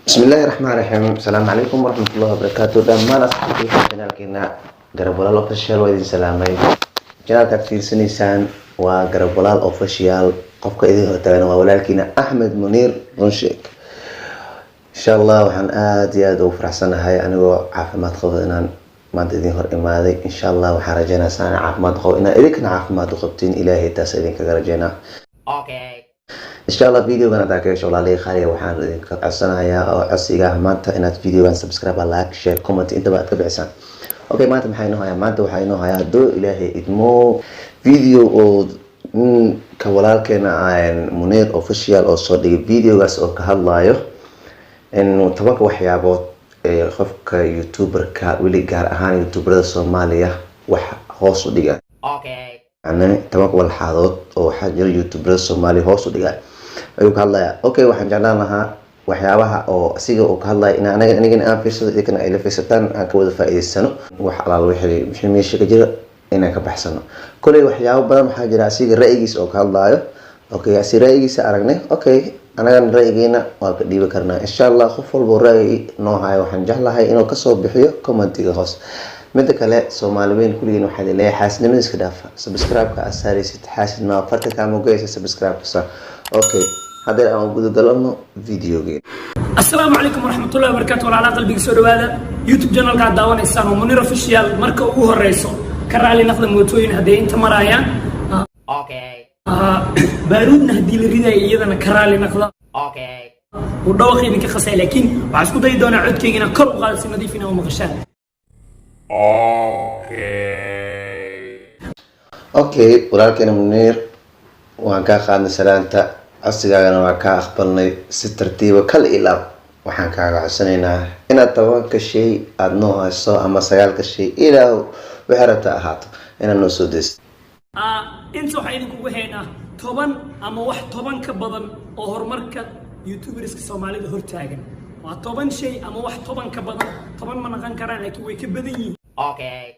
بسم الله الرحمن الرحيم. السلام عليكم ورحمة الله وبركاته. دمان أصحابي في channelkeena Garab Walaal Official waa idin salaamay. Channelka fiirsanaysaan waa Garab Walaal Official. qofka idin hortagana waa walaalkiina Axmed Muniir Runsheek. Insha Allah waxaan aad iyo aad ugu faraxsanahay anigoo caafimaad qabo inaan maanta idin hor imaaday. Insha Allah waxaan rajaynayaa saan caafimaad qabo inaan idinkana caafimaad u qabtiin. Ilaahay taas idinkaga rajaynaa. إن شاء الله فيديو أنا تاكل شغل عليه خالي وحان عصنا يا عصيجا ما أنت إن فيديو أنا سبسكرايب لايك شير كومنت أنت بقى تبع سان أوكي ما أنت محينه هيا ما أنت وحينه هيا دو إلهي إدمو فيديو أو كولال كنا عن منير أوفيشال أو صدق فيديو بس أو كهاللايو إنه تبقى وحيابات خفك يوتيوبر كولي جار أهاني يوتيوبر الصومالية هو صدق يعني تبقى والحاضر أو حاجة يوتيوبر الصومالي هو صدق ayuu ka hadlayaa. Okay, waxaan jeclaan lahaa waxyaabaha oo asiga uu ka hadlay in anigana aan fiirsado idinka ay la fiirsataan aan ka wada faa'iideysano wax alaal wixii meesha ka jira inaan ka baxsano. Kulay waxyaabo badan waxaa jira asiga ra'yigiisa oo ka hadlayo. Okay, asiga ra'yigiisa aragnay. Okay, anaga ra'yigeena waa ka dhiibi karnaa. Insha Allah qof walba ra'yi noo hayo waxaan jeclahay inuu ka soo bixiyo commentiga hoos. midda kale Soomaaliyeed kuligiin waxaa leeyahay xaasidnimada iska dhaafa. Subscribe-ka asaarisid xaasidnimada farta ka mugaysa subscribe-ka sa. Okay, هذا أنا أقول لهم فيديو جيم. السلام عليكم ورحمة الله وبركاته. وعلى قلبي سؤال هذا يوتيوب شانل قاعد داون إنسان ومنير أوفيشال مركو هو الرئيس كرالي نخدم موتوين هذه أنت مرايا. أوكي. بارود نهدي الريدة إيانا كرالي نخدم. أوكي. ودوخي إنك خسائر لكن وعسكو ده يدون عد كينا كل غالس نضيفنا ومغشان. أوكي. ولكن منير وعنكا خادنا سلامتا عصيجانا وعكا أخبرني سترتيبه كل إلاب وحن كاغا عسنينا إن طبعا كشيء أدنوها الصو أما سيال كشيء إلى وحرتا أهات إن نسودس إنتو حينكو وحينا طبعا أما واحد طبعا كبضن أهر مركز يوتيوبرز كسومالي ده هرتاجن وطبعا شيء أما واحد طبعا كبضن طبعا ما نغان كران لكن ويكبدني أوكي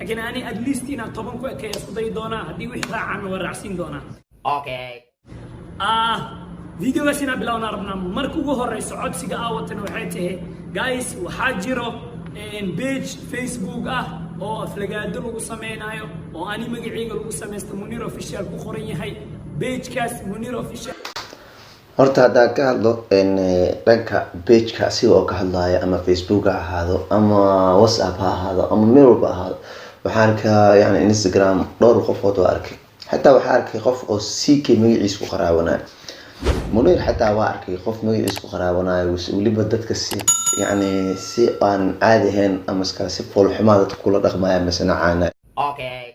لكن أنا أدليستينا طبعا كو أكي أسكدي دونا هدي وحرا عن ورعسين دونا أوكي فيديو سينا بلاونا ربنا مركو هو الرئيس عدسيقا آواتنا وحيته جايس وحاجرو ان بيج فيسبوك او افلقاد لغو سمينايو او اني مقعيق لغو سميست منير اوفيشال بخورين يحي بيج كاس منير اوفيشال horta haddaan ka hadlo dhanka page-ka asiga oo ka hadlaya ama Facebook ha ahaado ama WhatsApp ha ahaado ama meel walba ha ahaado waxaan arkaa yani Instagram dhowr qofood oo arkay حتى وحاركي قف أو سيكي مجلس وقراونا منير حتى وحاركي قف مجلس وقراونا واللي بدت كسي يعني سي أن عادي هن أمسك سي فول حمادة كل رقم يا مثلا عنا. أوكي.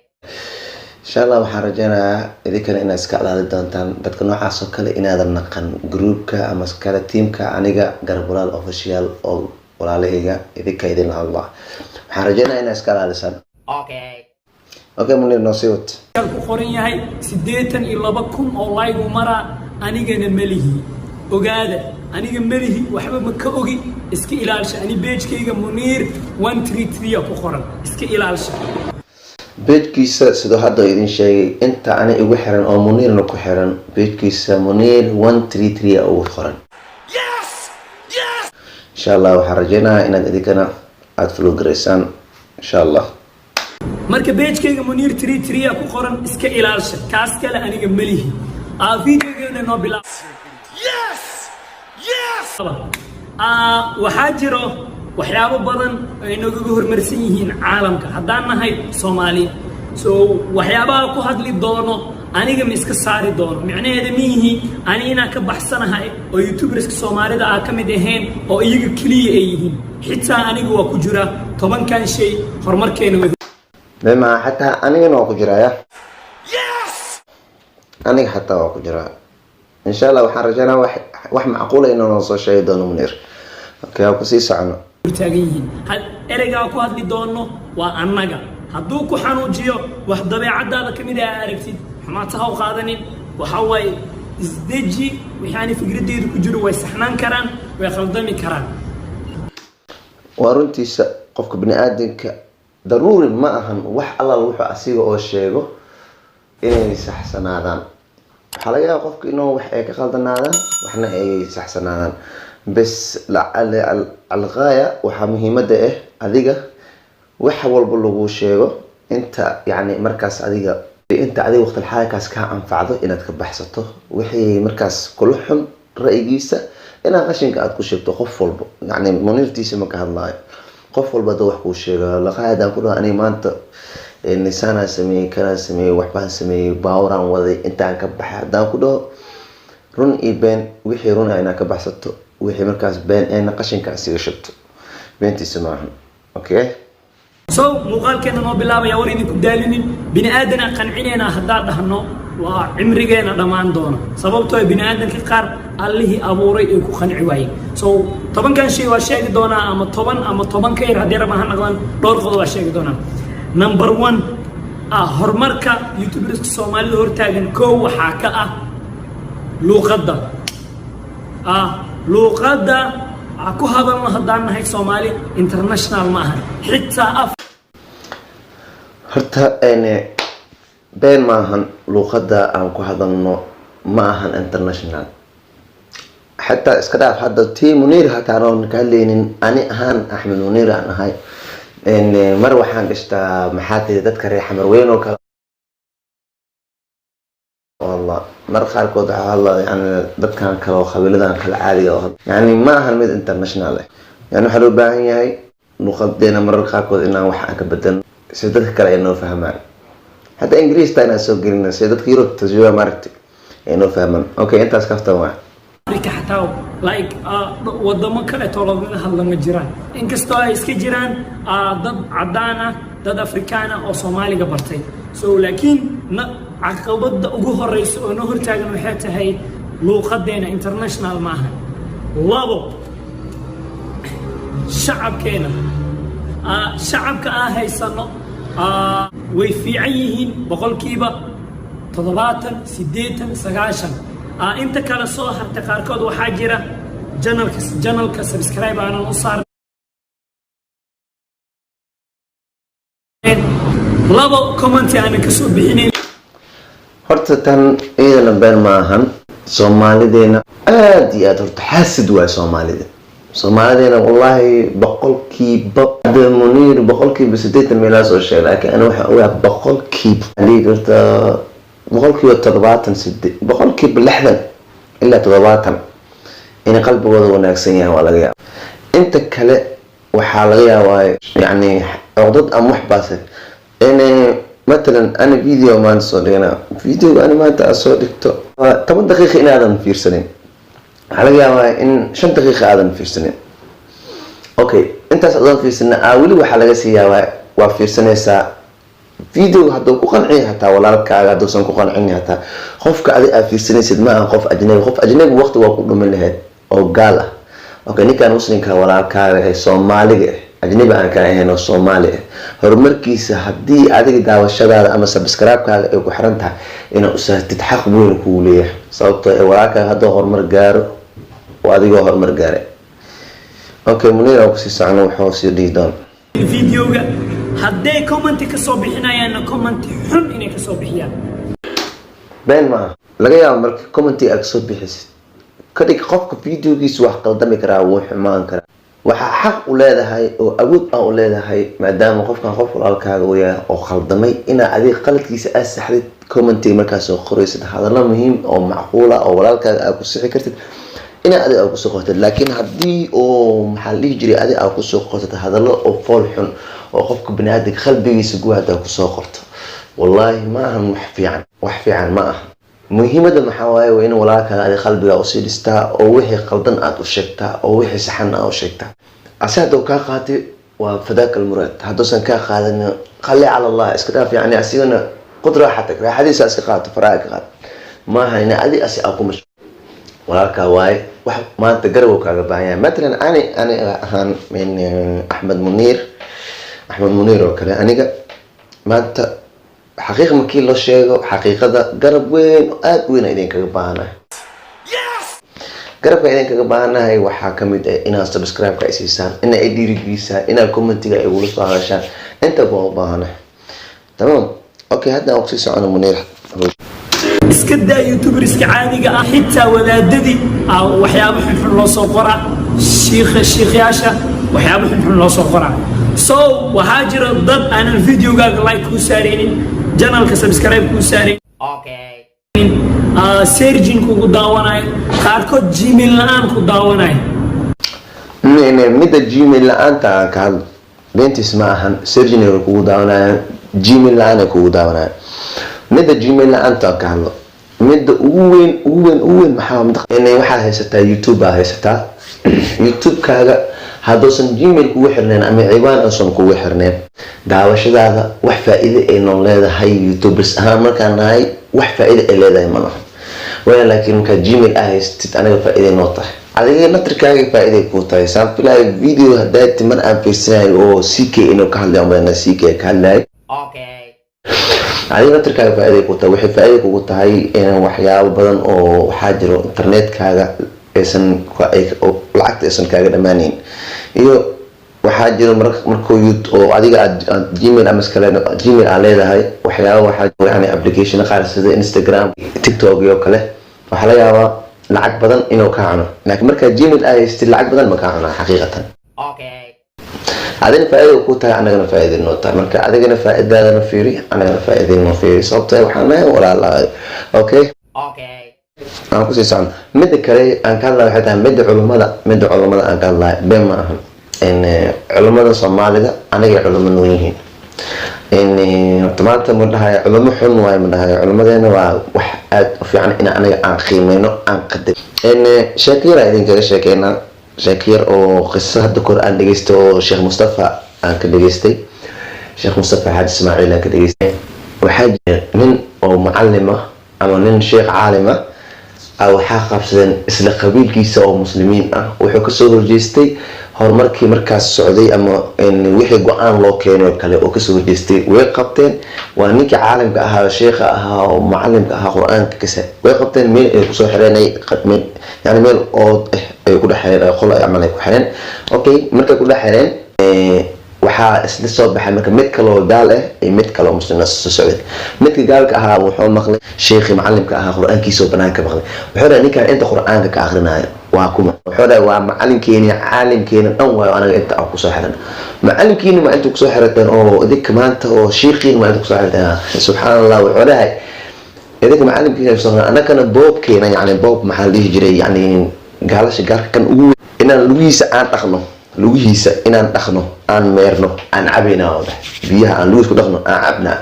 إن شاء الله وحرجنا إذا كان إن أسكال هذا دانتان بدك نوع عسكر إن هذا النقن جروب كا أمسك تيم كا عنيجا Garab Walaal Official أو ولا عليه إذا كيدين الله وحرجنا إن أسكال هذا سن. أوكي. اوكي منير نصيوت ku qoran yahay 82 oo like mara anigana malihi ogaada aniga malihi waxba ma ka ogi iska ilaalsha ani page-kayga Munir 133 ku qoran iska ilaalsha page-kiisa sidoo hadda idin sheegay inta ani ugu xiran oo Munirna ku xiran page-kiisa Munir 133 oo qoran yes insha Allah waxaan rajaynayaa inaad idinka aad follow gareysaan insha Allah marka page-kayga Munir 33 ku qoran iska ilaalsha kaas kale aniga malihi video-geena noo bilaab yes waxaa jiro waxyaabo badan ay nooga hormarsan yihiin caalamka haddaan nahay Soomaali so waxyaabaha ku hadli doono aniga ma iska saari doono macnaheedu mihi anina ka baxsanahay oo YouTuberska Soomaalida ka mid ahayn oo iyaga kaliya ay yihiin xitaa aniga waa ku jira 10 kan shay horumarkeena بما حتى أنا نوقف جرايا يس أنا حتى وقف جرايا إن شاء الله وحرجنا واحد معقولة إنه نوصل شيء دونه منير أوكي أبو سيس عنه تاجين هل إرجع أكو هذا دونه وأنجا هدوكو حنوجيو واحد ضبيع عدا كم إذا عرفتي ما تهاو قادني وحواي إزدجي ويعني في جردي كجرو ويسحنان كران ويخلدمي كران وارنتي قفك بني آدمك ضروري ما أهن وح الله وح أسيغ أو شيء إني سحسن هذا حلاقي قفك إنه وح إيك خالدنا هذا وإحنا إيه سحسن هذا بس الغاية وحا مهمة ده أديقة وحا والبلغو شيغو انت يعني مركز أديقة انت أديق وقت الحالة كاس كان أنفعضه إنك بحثته وحي مركز كلهم رأيقيسة إنا غشنك أدكو شيبتو قف والبو يعني منير تيسي مكا هالله قف والبو دو وحكو شيغو لغاية دا كلها أني ما انت النسانا سمي كلا سمي وحبان سمي باوران وذي انت عنك بحث دا كلها رون إيبان وحي رون إنك بحثته وحي مركز بين إنا قشنك أسيغ شبتو بنتي سماهم أوكي muuqaalkeena noo bilaabaya war idinku daalinin bini aadana qancinayna hadaa dhahno waa cimrigeena dhamaan doona sababtoo bini aadanka qaar allihii abuuray ay ku qanci waayeen tobankan shay waa sheegi doonaa ama 10 ama 10 ka yar hadii rabahan naqdan dhowr qodob waa sheegi doonaa number 1 horumarka youtuberska Soomaaliya hortaagan koow waxa ka luqadda aku hadalna hadaan nahay Soomaali international ma aha xitaa horta been maahan luqadda aan ku hadalno ma ahan international حتى اسكداف هذا تي منير هتعرون كهلين أنا أهان أحمد منير أنا هاي إن مروح عندشتا محاتي تذكر حمر وين وكلا والله مرخال كود الله يعني ذكر كلا خبيلنا كلا عادي يعني ما هالميد انترناشنال يعني حلو باهي هاي نقدينا مرخال كود إنه وحنا كبدن سيدك كلا إنه فهمان حتى إنجليز تاينا سوق لنا سيدك يروح تجوا مرتي إنه فهمان أوكي أنت أسكفت واحد Afrika xataa like wadamo kale toolada hadla ma jiraan inkastoo ay iska jiraan dad cadaan ah dad Afrikaan ah oo Soomaaliga bartay laakiin caqabada ugu horeysa oo noo hortaagan waxay tahay luqadeena international ma aha labo shacabka haysano way fiican yihiin boqolkiiba 70 80 90 انت كلا سو harta qaarkood waxa jira channelka subscribe aanan u saar labo comment aan ka soo bixinin horta tan iyada been maahan Soomaalideena aad iyo aad horta xasid waa Soomaalideena wallahi boqolkiiba Munir boqolkiiba 80 meelaha soo sheegay laakiin ana waxa uu boqolkiiba liigarta boqolkiiba 70 boqolkiiba 60 ilaa 70 in qalbigooda wanaagsan yahay waa laga yaabaa inta kale waxa laga yaabaa yani codad ama wax baase in مثلا انا فيديو ما نصورينا فيديو انا ما تاسو دكتو 10 دقيقه ان ادم فيرسنين على يا ان 5 دقيقه ادم فيرسنين اوكي انت صدق فيرسنا اولي waxa laga siiyaa waa fiirsanaysa فيديو هذا كقنعي حتى ولا لك هذا سن كقنعي حتى خوفك أدي أفيرسنيسد ما خوف أجنبي خوف أجنبي وقت وقت من له أو قاله أوكي نيك أنا وصلين كولا كاره Soomaali أجنبي أنا كاره هنا Soomaali هرمركيس هدي أديك دعوة الشباب أما سبسكرايب كاره يكون حرنتها إنه تتحقق بين كوليه صوت وراك هذا هرمر جار وأديك هرمر جار أوكي منير أو كسي سعنو حوسي ديدان الفيديو هدي كومنت كسو بixinayaan comment xun inay kasoo bixiyaan been ma laga yaabo markii comment ay kasoo bixisid kadib qofka videogiisa wax qaldami kara oo xumaan kara waxa xaq u leedahay oo awood u leedahay maadaama qofkan qof walaalkaaga uu yahay oo khaldamay ina adiga qaladkiisa asaxdid comment markaas soo qoraysid hadallo muhiim oo macquul ah oo walaalkaaga aad ku sixi kartid ina adiga ku soo qortid laakiin hadii oo maxalli jiray adiga ku soo qortid hadallo oo fool xun oo qofka bini'aadamka qalbigiisa gudaha ku soo qorto wallahi ma aha wax fiican ma aha muhiimada maxaa waaye in walaalkaaga adiga qalbiga u sii dhistaa oo wixii qaldan aad u sheegtaa oo wixii saxan aad u sheegtaa asado ka qaati waa fadaak al-murad haduusan ka qaadan qalli ala Allah iska dhaaf yani asigana qudra xataa raaxadiisa iska qaato faraaga qaad ma aha in adiga asi aku mash walaalka waaye wax maanta garab kaaga baahan مثلا انا ahaan min أحمد منير وكله أنيقا ما أنت حقيقة مكين لو شيء حقيقة ده قرب وين وين أيدين كجبانة قرب أيدين كجبانة هاي وحاكمت إنها سبسكرايب كأسيسان إنها أيدي رجيسها إنها كومنت جاي يقولوا صار عشان أنت بابانة تمام أوكي هذا أوكسيس أنا منير iska daa youtuberska caadiga ah xitaa wadaadadii waxyaabo xunxun loo soo qoraa shiikhayaasha waxyaabo xunxun loo soo qoraa so waxaa jira dad aanan videogaaga like kuu saaraynin janalka subscribe kuu saaraynin sergin kugu daawanayo qaarkood gmail la-aan ku daawanayo midda gmail la-aanta aan ka hadlo beentis ma ahan sergin ay kugu daawanayaan gmail la-aan ay kugu daawanayaan midda gmail la-aanta aan ka hadlo midda ugu weyn waxaad haysataa youtube aa haysataa youtube-kaaga hadduusan gmail kugu xirneen ama ciwaan uusan kugu xirneen daawashadaada wax faa-iide ay noon leedahay youtubers ahaan markaan nahay wax faa-iide ay leedahay ma laha waya laakiin markaa gmail aa haystid aniga faa-iiday noo tahay adiga natrikaaga faa-iiday kuu tahay saanfilaayo video hadaati mar aan fiirsanayo oo ck inuu ka hadlay umalena ck ka hadlayo adiga natrikaaga faa-iday kuu tahay waxay faa-iida kugu tahay waxyaabo badan oo waxaa jiro internetkaaga aysan lacagta aysan kaaga dhamaaneyn iyo waxaa jiro markuu oo adiga aad gmail ama gmail aa leedahay waxyaaba waxaa yani application qaar sida Instagram TikTok iyo kale waxaa laga yaabaa lacag badan inuu ka cuno laakiin markaa gmail aa haystid lacag badan ma ka cunaa xaqiiqatan adina faa-iida ku tahay anagana faa-iida noo tahay marka adigana faa-idaadana fiiri anagana faa-iida noo fiiri sababtoo waxaan nahay walaalahay okay aan kusii socon midda kale aan ka hadlaya waxay tahay midda culimada aan ka hadlaya been ma ahan culimada soomaalida aniga culimo noo yihiin horta maanta ma dhahayo culimo xun waayo ma dhahayo culimadeena waa wax aad u fiican in aniga aan qiimeyno aan qadar sheekayar idinkaga sheekeynaa sheekayar oo qiso hadda kor aan dhageystay oo sheekh mustafa aan ka dhageystay sheekh mustafa xaaji ismaaciil aan ka dhageystay waxaa jira nin oo mucalim ah ama nin sheekh caalim ah waxaa qabsadeen isla qabiilkiisa oo muslimiin ah wuxuu kasoo horjeestay horumarkii markaas socday ama wixii go-aan loo keenay kale oo kasoo horjeestay way qabteen waa ninkii caalimka ahaa sheekha ahaa oo mucalimka ahaa qur-aanka kasa way qabteen meel ay kusoo xireen yani meel oo ay ku dhexeen qol ay camal ay ku xireen okay markay ku dhex xireen waxaa isla soo baxay marka mid kaloo gaal ah iyo mid kaloo muslim soo socday midka gaalka ahaa wuxuu maqlay sheekhi macalimka ahaa qur-aankiisa oo banaanka maqlay wuxuu dhahay ninkan inta qur-aanka ka akhrinayo waa kuma wuxuu dhahay waa macalinkeeni caalimkeena dhan waayo anaga inta aan kusoo xiran macalimkiina ma inta kusoo xirateen oo idinka maanta oo sheekhiina ma inta kusoo xirateen subxaan allah wuxuu dhahay idinka macalimkiina soo xiran anagana boobkeena yani boob maxaa la dhihi jiray yani gaalasha gaalka kan ugu inaan lugihiisa aan dhaqno lugihiisa inaan dhaqno aan meerno aan cabayna oo dhahay biyaha aan lugiis ku dhaqno aan cabnaa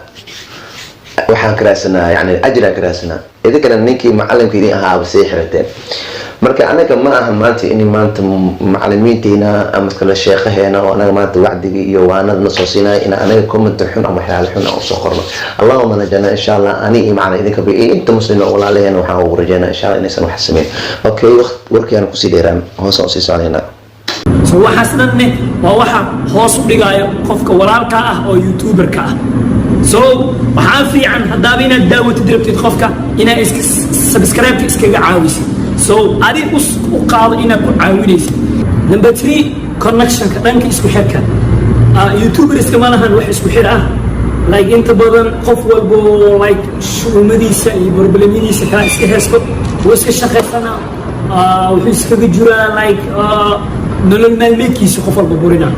waxaan karaasanaa yani ajraan karaasanaa idinkana ninkii macalimka idin ahaaba say xirateen marka anaga ma aha maanta in maanta macalimiinteena ama kala sheekhaheena oo anaga maanta wacdiga iyo waanadna soo siinaya in anaga comment xun ama waxyaalo xun oo soo qorno allahumma najana insha Allah ani macna idinka bi inta muslimiin oo walaalaheena waxaan ugu rajeynaa insha Allah inaysan wax sameyn okay warkiyaan ku sii dheeraan hoos oo sii soconaynaa so waxaasna waa waxa hoos u dhigayo qofka walaalka ah oo youtuberka ah so waxaa fiican haddaaba inaad daawatid rabtid qofka inaad iska subscribe iskaga caawisid so adi u qaado inaad ku caawinaysid number 3 connectionka dhanka isku xirka youtuberska ma lahan wax isku xir ah like inta badan qof walbo like shuumadiisa iyo barbalamidiisa kala iska heesto wuu iska shaqaysana wuxuu iskaga jiraa like nolol maalmeedkiisa qof walba burina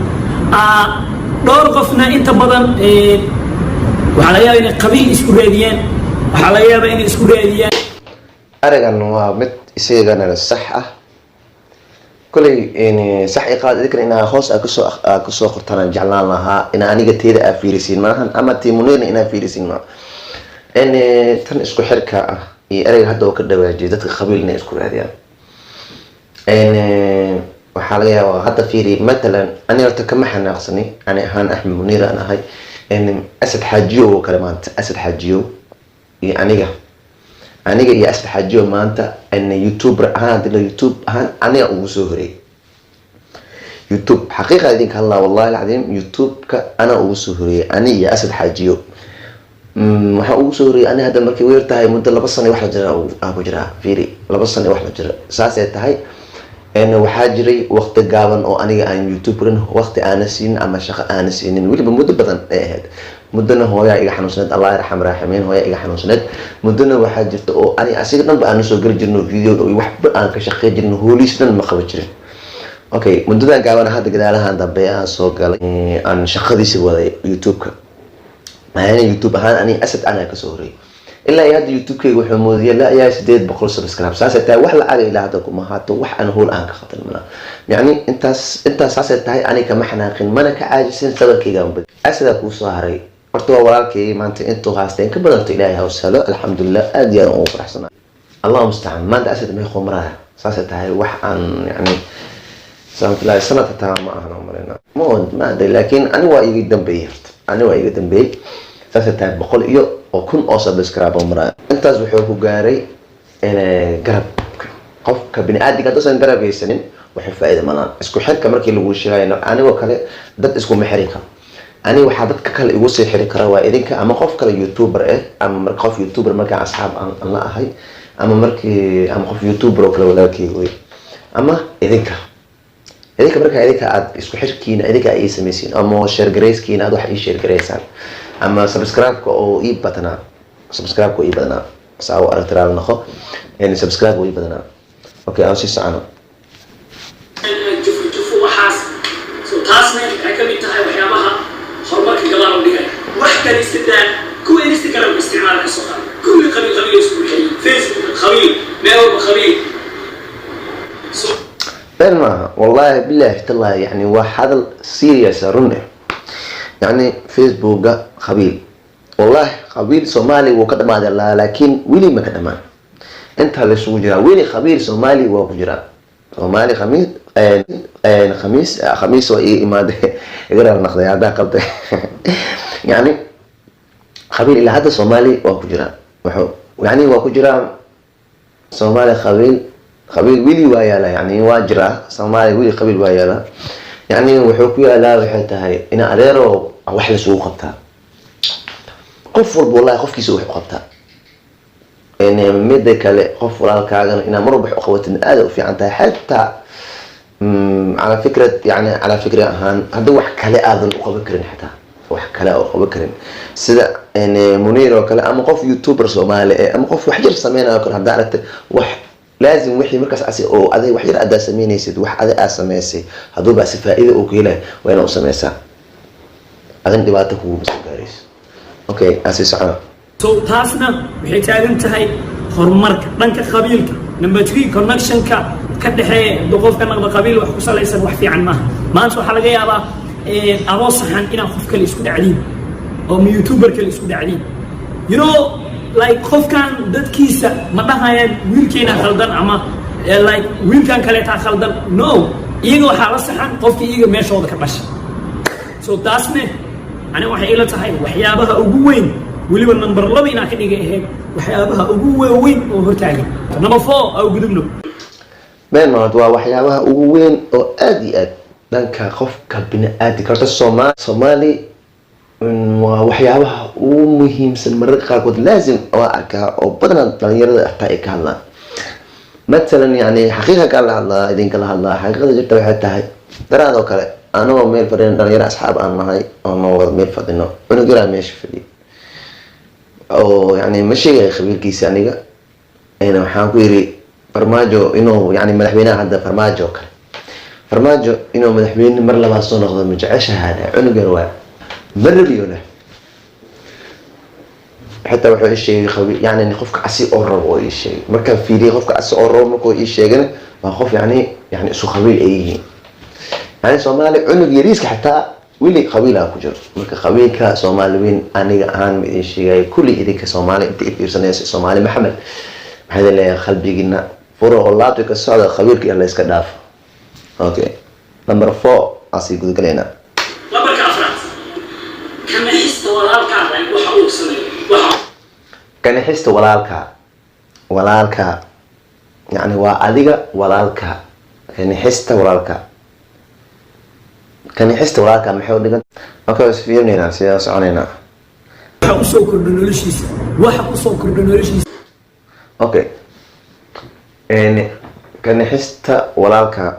dhowr qofna inta badan waxaa laga yaabaa inay qabiil isku raadiyaan waxaa laga yaabaa inay isku raadiyaan arigan waa mid isagana sax ah kulay sax iqaad idinkan inaa hoos kusoo qortaan jeclaan lahaa in aniga teeda aa fiirisiin maahan ama tiimuneerna inaa fiirisiin maaha tan isku xirka ah iyo ereyga hadda oo ka dhawaajiyo dadka qabiil inay isku raadiyaan waxaa laga yaabaa hadda fiiri matalan ani horta kama xanaaqsani ani ahaan axmed muniir aan ahay asad xaajiyo oo kale maanta asad xaajiyo iyo aniga iyo asad xaajiyo maanta youtuber ahaan hadii youtube ahaan aniga ugu soo horeeyay youtube xaqiiqa idinka hadlaa wallahi alcadiim youtube-ka ana ugu soo horeeyay ani iyo asad xaajiyo waxaa ugu soo horeeyay ani hadda markay weer tahay muddo 2 sano wax la jira aan ku jiraa fiiri 2 sano wax la jira saasay tahay waxaa jiray waqti gaaban oo aniga aan youtuberin waqti aana siinin ama shaqo aana siinin weliba muddo badan ay ahayd مدنا هوايا إيجا حنوسند الله يرحم راحمين هوايا إيجا حنوسند مدنا واحد جرت أو أنا أسير نبأ أنا سوق جرنو فيديو أو واحد أنا كشخص جرنو هو ليش ما خبرتشرين أوكي مدنا قاونا هذا كده لها عند بيا سوق أنا شخصي سوى يوتيوب يعني يوتيوب هان أنا أسد أنا كسوري إلا يا هذا يوتيوب كي وحمودية لا يا سديد بقول سبسكرايب ساسة وحلا على إلى هذاكم ما هاتو وح أنا هو الآن كخاطر منا يعني أنت ساسة هاي أنا كمحناقين ما أنا كعاجزين سبب كي جنبك أسدك وصهري أرتوا وراكي ما أنتوا غاستين كبرت إلهي وسهلا الحمد لله أدي أنا أوفر أحسن الله مستعان ما أنت أسد ما يخون مراه ساسة هاي وح أن يعني سلام الله سنة تتعامل معنا عمرنا ما أدري لكن أنا وايد جدا بيرت أنا وايد جدا بي ساسة هاي بقول إيو وكن أوصل بسكراب عمره أنت زوجه جاري أنا جرب قف كبني آدم كده سن جرب يسنين وحفايد منا اسكو حركة مركي اللي وش هاي أنا وكله ده اسكو محركة أنا وحدت كله يوصل حركة روايدك أما قف كله يوتيوبر أما مركف يوتيوبر مركي أصحاب الله هاي أما مركي أما قف يوتيوبر وكله ولا كي أما إذنك مركي إذنك اسكو حركين إذنك أي سميسين أما شير جريس كين هذا حي شير جريسان أما سبسكرايب كو إيه بدنا سبسكرايب كو إيه بدنا ساو أرترال نخو يعني سبسكرايب كو إيه بدنا أوكي أو شيء سعنا جفو وحاس سو تاسنا أكمل تهاي وحيابها خربك الجلال وديها وحكة الاستدلال كل انستغرام استعمالك الصغار كل خبير يسكن فيسبوك خبير ميل خبير ما والله بالله تالله يعني واحد سيريس رنه يعني فيسبوك خبير والله خبير صومالي وقدم هذا الله لكن ويلي ما قدمان انت اللي سوجرا ويلي خبير صومالي وقجرا صومالي خميس وايه ما يقرا النقد هذا قبل يعني خبير الى هذا صومالي وقجرا يعني وقجرا صومالي خبير ويلي ويالا يعني واجرا صومالي ويلي خبير ويالا يعني وحكوا لا وحتى هاي انا اديرو wax la soo qabtaa qof walba wallahi qofkiisa wax qabtaa mid kale qof walaalkaagan ina mar wax qawatin aad u fiican tahay hatta على فكرة يعني على فكرة هان هذا wax kale aadan u qaban karin hatta wax kale oo qaban karin sida منير oo kale ama qof youtuber Soomaali ama qof wax jir sameeynaa kale hadaa aragta wax لازم وحي مركز عسي او ادي wax yar adaa sameynaysid wax adaa sameysay haduu ba si faa'iido oo keenay waa inuu sameeysaa أذن دبعته هو مسكاريس. أوكي أسيس عنا. سو تاسنا بحيث أنتهي هرمرك رنك قبيلك لما تجي كونكشن كده هي دقوف كنا قبيل وحكوسة ليس وحفي عن ما أنسوا حلقة يا أبا أوصح عن إنا خوف كل يسود عليم أو من يوتيوبر كل يسود عليم. You know like خوف كان ضد كيسة ما بهاي وين كنا خلدان أما like وين كان كله خلدان no يجوا حرص عن خوف يجوا ماشي هذا كبش. سو تاسنا أنا وحيلة تهاي وحيابها أبوين ولي والنمبر لبي ناكن يجيه وحيابها أبوين وهرتاجي نمبر 4 أو قدمنا بين ما دوا وحيابها أبوين أو أدي لأنك خوف كبنا أدي كرت الصومالي وحيابها ومهم سنمرق قد لازم أواك أو بدنا تغير أحتاج الله مثلا يعني حقيقة قال الله إذن قال الله حقيقة جبت واحد تهاي ترى هذا كله أنا وميل فدين دنيا أصحاب أنا هاي أنا وميل فدينه أنا قرا ماشي فدي أو يعني مشي خبير كيس يعني أنا حاقيري فرماجو إنه يعني ملحبينا هذا فرماجو إنه ملحبين مر لما صون أخذ من جعش هذا أنا قروا مر بيونه حتى وحول الشيء خبير يعني إن خوفك عسي أورو أو شيء مركب في لي خوفك عسي أورو مكو إيش شيء ما خوف يعني سو خبير أيه يعني Soomaali cunug yariiska xataa wili qabiilaa ku jiro marka qabiilka Soomaaliyiin aniga aan idin sheegay kulli idinka Soomaali inta fiirsanaysa Soomaali Maxamed maxay leeyahay qalbigiina furo oo laabta ka socda qabiilka la iska dhaaf okay number 4 asi gud galena lambarka afraad kama hista walaalka waxa uu sameeyay kana hista walaalka yani waa adiga walaalka kana hista walaalka كان يحس وراك عم يحاول دقن أوكي بس في يومنا ناس يا سعانينا وحقوسو كردنوليشيس أوكي يعني كان يحس وراك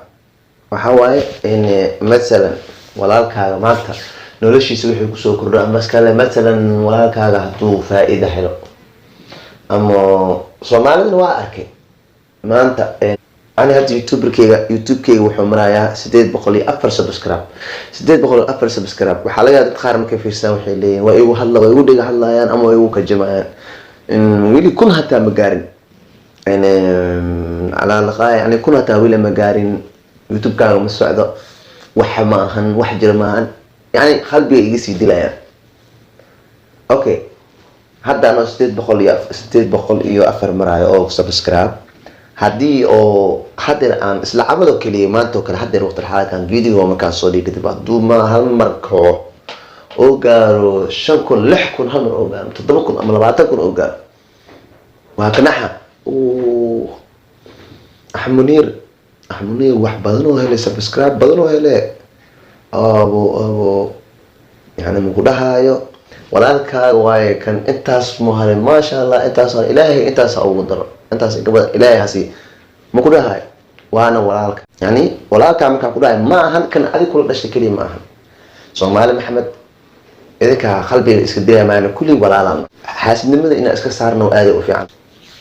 وحواي إن مثلا وراك مالتا noloshiisa wixii kusoo kordho ama iskale matalan walaalkaaga hadduu faa'iido helo ama soomaalidana waa arkay maanta ani hadda youtube-kayga wuxuu marayaa 804 subscribe 804 subscribe waxaa laga yaabaa dad qaar markay fiirsadaan waxay leeyihiin waa igu hadla waa igu dhiga hadlayaan ama waa igu kajamayaan weli kun hataa ma gaarin على لقاء يعني كنا تاويل مقارن يوتيوب كانوا مسعدة وحماهن وحجرماهن يعني قلبي يجي دلايا اوكي هذا انا ستيت بقول ايو افر مراي او سبسكرايب هدي او حدر ان اسلا عملو كلمات وكل حدر وقت الحلقه كان فيديو وما كان صودي كتب دوما هالمركو او قالوا شنكن لحكن هالمر او قالوا تضربكم ام لبعتكم او قالوا وهكناها أحمد منير واحد بدنو هلا سبسكرايب بدنو هلا أبو يعني مقولها يو ولكن واي كان أنت اسمه هلا ما شاء الله أنت صار إلهي أنت صار قدر أنت قبل إلهي هسي مقولها وأنا ولكن يعني ولكن عم كقولها ما هن كان هذه كل دشة كلمة ما هن سومالي محمد إذا كقلبي إسكدية معنا كل ولا لا حاسس إن إسك صارنا وآدي وفي عن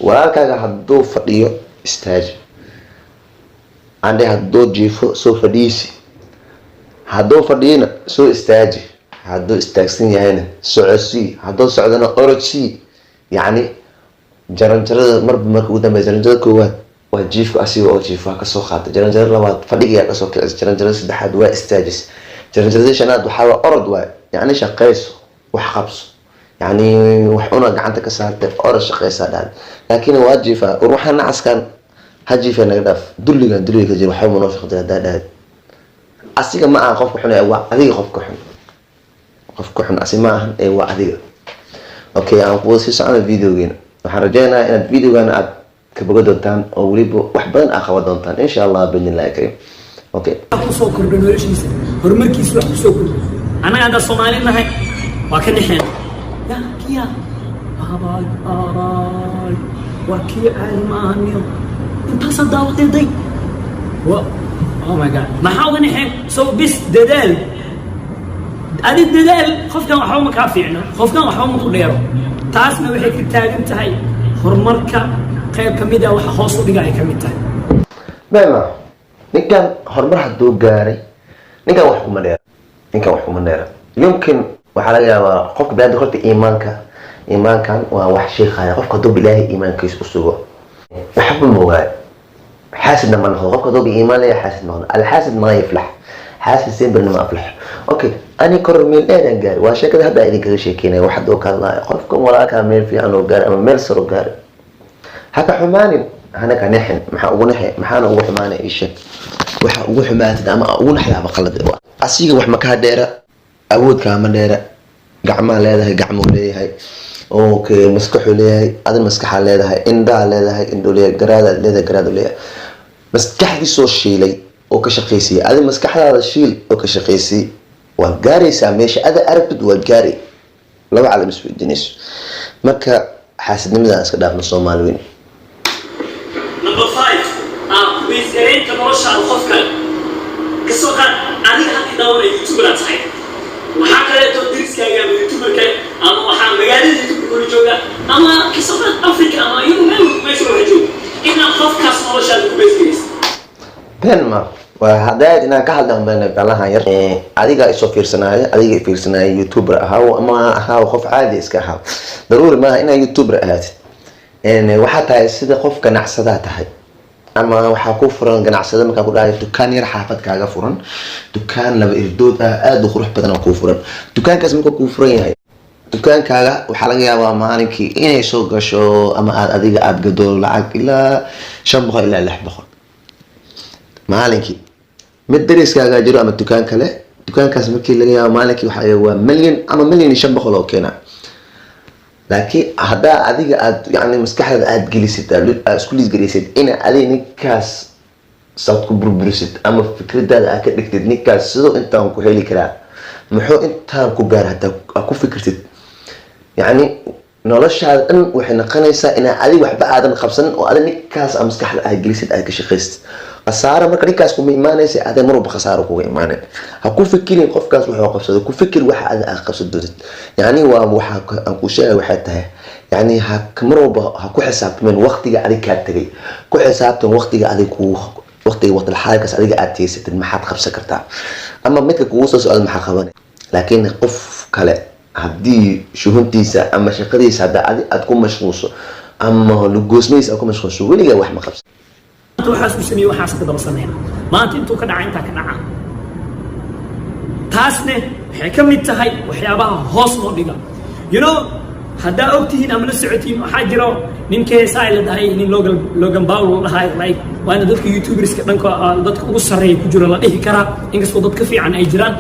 ولكن هدو فديو استاج عندي هدو جيفو سو فديسي هدو فدينا سو استاجي هدو استاجسين هنا سعسي هدو سعدنا أورتشي يعني جرنجرة مركو قدام جرنجرة كوات وجيفو أسيو أو جيفو كسو خاطر جرنجرة لوات فديقيا كسو كلاس جرنجرة سدحاد وا استاجس جرنجرة شناد وحاول أرد وا يعني شقيسو وحقبسو يعني وحنا قعدت كسرت أورش شقيسة دان لكن واجفة وروحنا عسكر هجيفة نقدف دلي كجير وحاول منافق ده أسيق ما أخاف كحنا أيوة أذيك خاف كحنا أسيق ما أيوة أذيك أوكي أنا بوصي سأنا الفيديو جينا وحرجينا إن الفيديو جانا كبقى دونتان أو وليبو وحبان أخوات دونتان إن شاء الله بإذن الله كريم أوكي أكو سوكر بنوريشيس هرمركيس وحكو سوكر أنا عند الصومالي نهاي وكان حين يا كيا أباي أراي وكيا المانيو انت صدقت دي او ماي جاد ما حاول نحن سو بس دلال ادي الدلال خوف كان waxba ma ka fiicna خوف كان waxba ma ku dheero taasna waxay ka taagan tahay horumarka qayb kamid ah waxa hoos u dhigay kamid tahay bema ninkan horumar haduu gaaray ninkan wax kuma dheera yumkin waxa laga yaabaa qofka baad horta iimaankan waa wax sheekaya qofka dub ilaahay iimaankiisa u sugo وحب الموال حاسد لما ناخذ غفقه ذوق ايمان لا حاسد ما الحاسد ما يفلح حاسد سيمبر ما افلح اوكي اني كرميل ايه قال واشكل هذا اللي كذا شيكينا واحد وكان الله يقفكم ولا كان ميل في انه قال اما ميل سر قال هكا حماني انا كان نحن ما ونحي ما انا و حماني ايش و حمات اما ونحيا بقلد اسيغ wax ma ka dheera awood ka ma dheera gacma leedahay gacmo leeyahay اوكي مسكحو ليه ادن مسكحه leedahay indha leedahay indho leeyahay garaada leeyahay مسكحدي soo shiilay oo ka shaqeysay adin maskaxdaada shiil oo ka shaqeysay waa gaaraysa meesha ada aragtid waa gaari laba calaam isweydiinayso marka xaasidnimada iska dhaafno Soomaaliyeed number 5 bisgareynta nolosha qofka kasoo qad adiga hadii dawlad YouTube la tahay waxa kale oo diriskaaga YouTuberka ama waxa magaalada YouTube jooga ama kasoo qad Afrika ama yurub meesha wax jooga ina qofkaas nolosha ku beesaysa benma وهذا إن كهذا من بالله ير أديك إيش فيرسناي يوتيوبر هاو خوف عادي إسكها ضروري ما إنه يوتيوبر هات إن وحتى السيد خوف كان عصدات هاي أما وحكوا فرن كان عصدات ما كقول هاي دكان يرحفت كعجة فرن دكان لو إردود دخول بدنا كوفرن دكان كاسم كوفرين هاي دكان كعجة وحلاقي يا مانك إيه شو أما أديك أبجدول لعك إلى شنبه إلى لحبه مالكي مدرس كاجا جرو أما الدكان كله دكان كاس مركي اللي جا مالكي وحيوان مليون أما مليون يشبه خلاص كنا لكن هذا أديك يعني مسكحة أد جلست سكوليس جلست إنا أدي نكاس صوت كبر برست أما فكرة ده أكيد نكتب نكاس صدق أنت هم كهلي كلا محو أنت هم كبار حتى أكو فكرة يعني نلاش هذا إن وإحنا قنيسة إن أدي واحد بعد خمسين وأدي نكاس أمسكحة أد جلست أد كشخص khasaaro marka ninkaas kuma imaanaysa adee mar walba khasaaro kuga imaanay ha ku fikirin qofkaas wuxuu qabsado ku fikir waxa aad qabsado yani waa waxa aan ku sheegay waxay tahay yani ha mar walba ha ku xisaabtamin waqtiga adiga ka tagay ku xisaabtan waqtiga adiga waqti xaalkaas adiga aad teysatid maxaad qabsan kartaa ama midka kugu soo socda maxaa qabanay laakiin qof kale haddii shuhuntiisa ama shaqadiisa hadda aad ku mashquulso ama lugoosmaysa ku mashquulso weligaa wax ma qabsan waxaas ku sameeyay waxaas ka daba sameeyay maanta intuu ka dhacay inta ka dhaca taasne waxay ka mid tahay waxyaabaha hoos loo dhiga haddaa ogtihiin ama la socotiin waxaa jiro ninkee saa la dhahay nin Logan Paul la dhahay like waana dadka youtuberska dhanka dadka ugu sareeya ku jiro la dhihi karaa inkastoo dadka fiican ay jiraan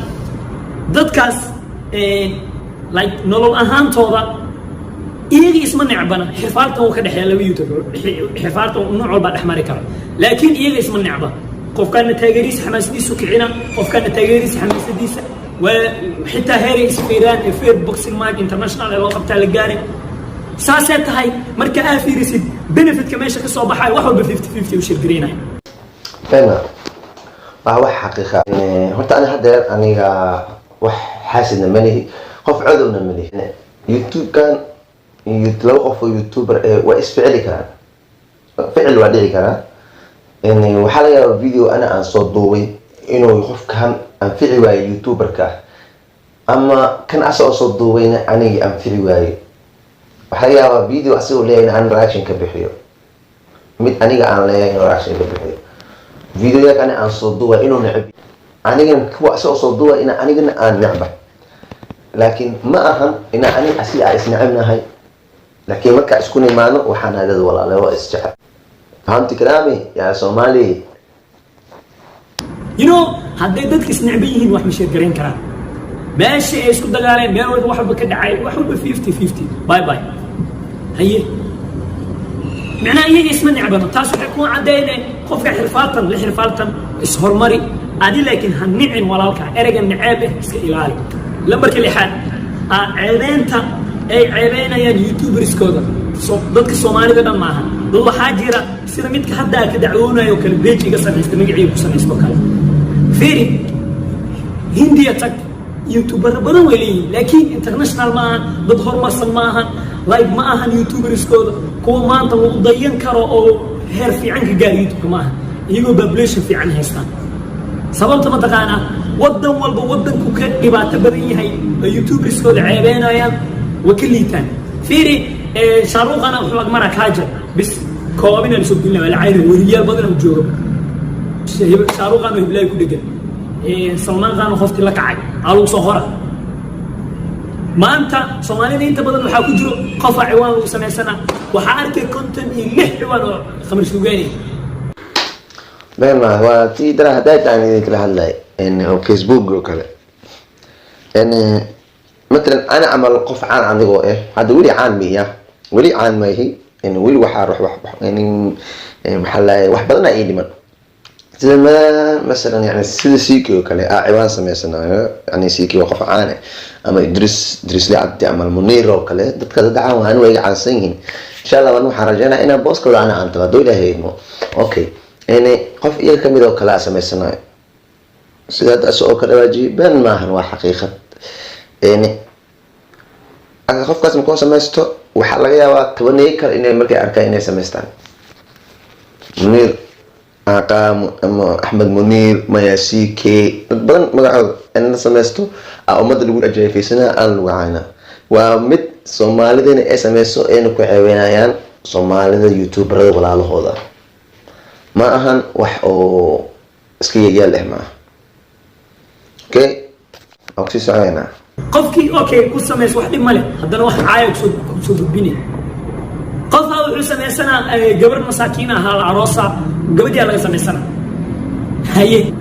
dadkaas like nolol ahaantooda iyagii isma necbana xirfaartan uu ka dhaxeeya laba youtuber xirfaartan nooc walba dhex mari kara laakiin iyaga isma necba qofkana taageeriisa xamaasadiisu kicina qofkana taageeriisa xamaasadiisa وحتى هيري اسفيران فير بوكسينج ماج انترناشونال لو قبتها لقاري ساسات هاي مركا افي ريسيد بنفيت كماشا كسو بحاي واحد ب 50 50 وشير جرين هاي فاهمة واحد حقيقة هرت انا هدا انا واحد حاسد ملي قف عضو ملي يوتيوب كان لو قف يوتيوبر وايش فعلي كان فعل وعدي كان يعني وحاليا فيديو انا عن صوت ضوي انه يخف كان انفعي واي يوتيوبر كا اما كان اسو صوت ضوينا اني انفعي واي وحاليا فيديو اسو لين عن رياكشن كبخيو مid aniga aan leeyahay reaction كبخيو فيديو ياك انا عن صوت ضوي انه نعب aniga kuwa asoo soo duwa ina anigana aan necba laakiin ma ahan ina ani asi ay isnacabnahay laakiin marka isku nimaano waxaan hadada walaalo isjecel fahamti kalaami ya Soomaali hadday dadka isnacban yihiin wax ma sheer gareyn karaan meesha ay isku dagaaleen meel walba waxba ka dhacay wax walba 50-50 bye bye haye macnaa iyaga isma necbano taas waxay ku caddayneen qofka xirfaatan is hormari adi laakiin ha nicin walaalka ereyga naceeb iska ilaali lambarka lixaad ceebeenta ay ceebeynayaan youtuberskooda dadka Soomaalida dhan maaha dad waxaa jira sida midka hadda ka dacwoonayo kala beejiga samaysta magaciisa ku samaysto kale فيري هندية تك يوتيوبر بدن ولي لكن انترناشنال معها بظهر مصر معها لايف معها يوتيوبر سكود كو ما انت مضيين كرو او هير في عنك قال يوتيوب معها يجوا ببليشن في عنها هستان سببت ما تقانا ودن ودن كو كدبات بدن هي يوتيوبر سكود عيبين ايام وكليتان فيري شاروخ انا وحلق مرك هاجر بس كوابين نسب الله والعين وريال بدن وجوب شاروخ أنا هبلاي كودجن سلمان خان وخفتي لك عاي على صهرة ما أنت Soomaalida أنت بدل waxaa ku jiro qof ciwaan uu sameysana waxa arkay content iyo ciwaan khamir suugaani بينما هو تي درا هدايت عن كل هالله إن فيسبوك وكله إن مثلا أنا عمل قف عن عندي إيه هذا ولي عن مية ولي عن ما هي إن ولي وحار وح يعني محل واحد بدنا إيه من زمان مثلا يعني سيكي وكله عوان سميسنا يعني سيكي وقف عانه أما درس لي عدي عمل منير وكله ده كذا دعوة هنو يجي عن سنين إن شاء الله ونو حرجنا إنا بوس كله أنا عن تغدو له هي أوكي يعني قف إيه كم يدو كلا سميسنا سيدات أسوء كرواجي بين ما هو حقيقة يعني أنا قف قسم كون سميستو وحلقة وقت ونيكر إني مركي أركا إني سميستان منير أقام أحمد منير مياسيكي بدن مقعد أنا سميستو أمد اللي يقول أجاي في سنة أنا وعانا ومت Soomaalida in SMS aynu ku ceeweynayaan Soomaalida YouTuberada walaalahooda ma ahan wax oo iska yaal leh ma okay oxy saayna qofkii okay ku sameys wax dhib male hadana wax caayay ku soo gudbinay qofka wuxuu sameysana gabar masaakiin ah aroosa gabadhii laga sameysana haye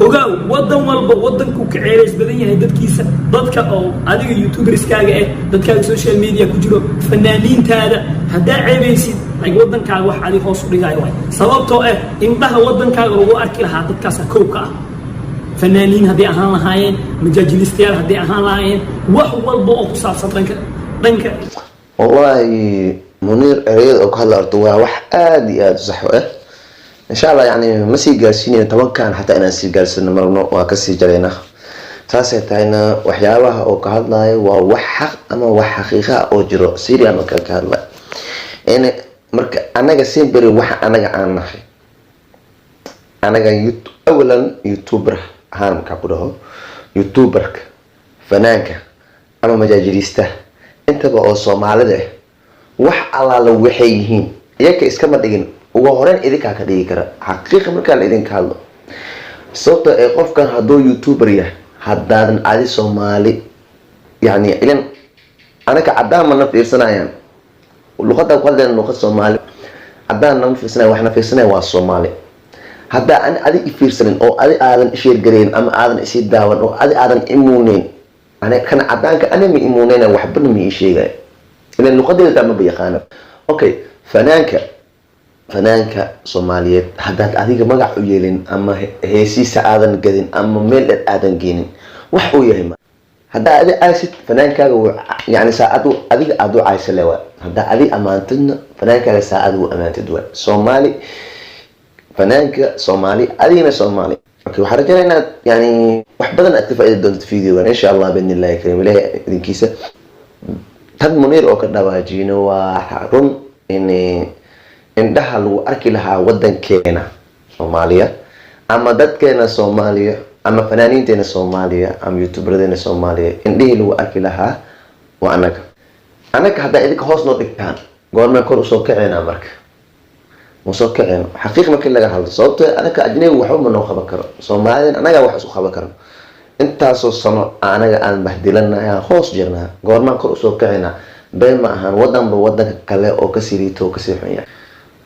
ogaw wadan walba wadanku ka ceereys badan yahay dadkiisa dadka oo adiga YouTuberskaaga dadkaaga social media ku jiro fanaaniintaada hadaa ceebeysid ay wadankaaga wax adiga hoos u dhigay way sababtoo indhaha wadankaaga lagu arki lahaa dadkaas koobka ah fanaaniin hadii ahaan lahaayeen majaajilistayaal hadii ahaan lahaayeen wax walba oo ku saabsan dhanka wallahi Munir ereyada oo ka hadlaarto waa wax aad iyo aad sax ah insha Allah yani ma sii gaarsiinayno tobankan xataa inaan sii gaarsino marno waa kasii jaraynaa. taasay tahayna waxyaabaha oo ka hadlayo waa wax xaq ama wax xaqiiqa oo jiro Syria marka ka hadlayo marka anaga simply waxa anaga aan nahay anaga awalan youtuber ahaan marka ku dhaho youtuberka fanaanka ama majaajilista intaba oo Soomaalida wax alaala waxay yihiin iyaga iskama dhigin ugu horeen idinka ka dhigi kara xaqiiqa marka la idin ka hadlo sababta ay qofkan hadoo youtuber yahay haddaadan adi Soomaali yani ilan anaka cadaan ma fiirsanayaan luqada ku hadlayna luqad Soomaali cadaan ma fiirsanayaan waxna fiirsanayaan waa Soomaali hadda aan adi fiirsanin oo adi aadan share gareyn ama aadan isi daawan oo adi aadan imuuneyn ana kana cadaanka ana mi imuuneyna waxba ma sheegay ilan luqadeeda ma yaqaan okay fanaanka Soomaaliyeed haddaad adiga magac u yeelin ama heesiisa aadan gadin ama meel aadan geenin wax uu yahay hadda adi aasid fanaankaaga yani saacadu adiga aad u caysale waa hadda adi amaantadna fanaankaaga saacadu amaantad waa Soomaali fanaanka Soomaali adigana Soomaali okay waxaan rajaynaynaa yani wax badan aad ka faa'iido doonto videogan insha Allah biidhnillaahi kariim ilaahay idinkiisa tad Muniir oo ka dhawaajino waa run indhaha lagu arki lahaa wadankeena Soomaaliya ama dadkeena Soomaaliya ama fanaaniinteena Soomaaliya ama youtuberdeena Soomaaliya indhihii lagu arki lahaa waa anaga hadda idinka hoos noo dhigtaan goorma kor u soo kaceena marka musoo kaceen xaqiiq markii laga hadlo sababtoo anaga ajnabi waxba ma noo qaban karo Soomaaliyeed anaga wax isu qaban karo intaasoo sano anaga aan bahdilanahay hoos jirnaa goorma kor u soo kaceena been ma ahan wadanka kale oo ka siriito ka sii xun yahay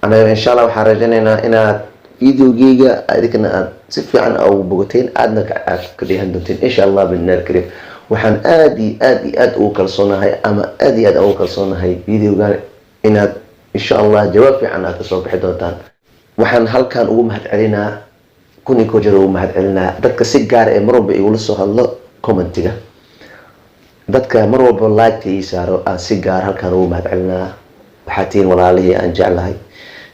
anaga insha Allah waxaan rajaynaynaa inaad videogeyga adikana aad si fiican ugu bogateen aadna ka dhihan doonteen insha Allah biidhnillaahi kariim waxaan aad ugu kalsoonahay ama aad ugu kalsoonahay videogan inaad insha Allah jawaab fiican aad soo bixi doontaan waxaan halkan ugu mahadcelinaa kuniko jiro ugu mahadcelinaa dadka si gaar ah mar walba igula soo hadlo commentiga dadka mar walba like ii saaro aan si gaar halkan ugu mahadcelinaa waxaa tiin walaalihii aan jeclahay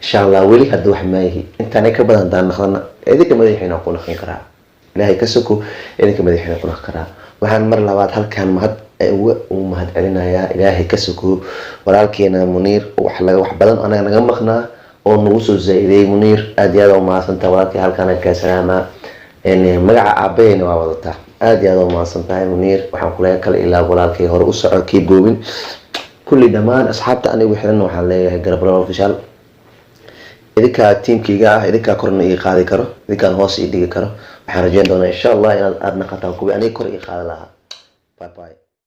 insha Allah weli hadda wax maahi intaan ka badan daan naqdana idinka madaxiina ku naqan karaa ilaahay ka soko idinka madaxiina ku naqan karaa waxaan mar labaad halkan ugu mahadcelinayaa ilaahay ka soko walaalkeena Muniir wax badan anaga naga maqnaa oo nagu soo zaa'iday Muniir aad iyo aad u mahadsantahay walaalkii halkan ka salaama magaca aabeena waa wadataa aad iyo aad u mahadsantahay Muniir waxaan ku leeyahay kala ilaa walaalkii hore u soco keep going kulli dhamaan asxaabta anigu xiran waxaan leeyahay Garabalaal Official idinka teamkiga idinka korna ii qaadi karo idinka hoos ii dhigi karo waxaan rajayn doonaa insha Allah inaad naqataan kuwi aniga kor ii qaadi lahaa bye bye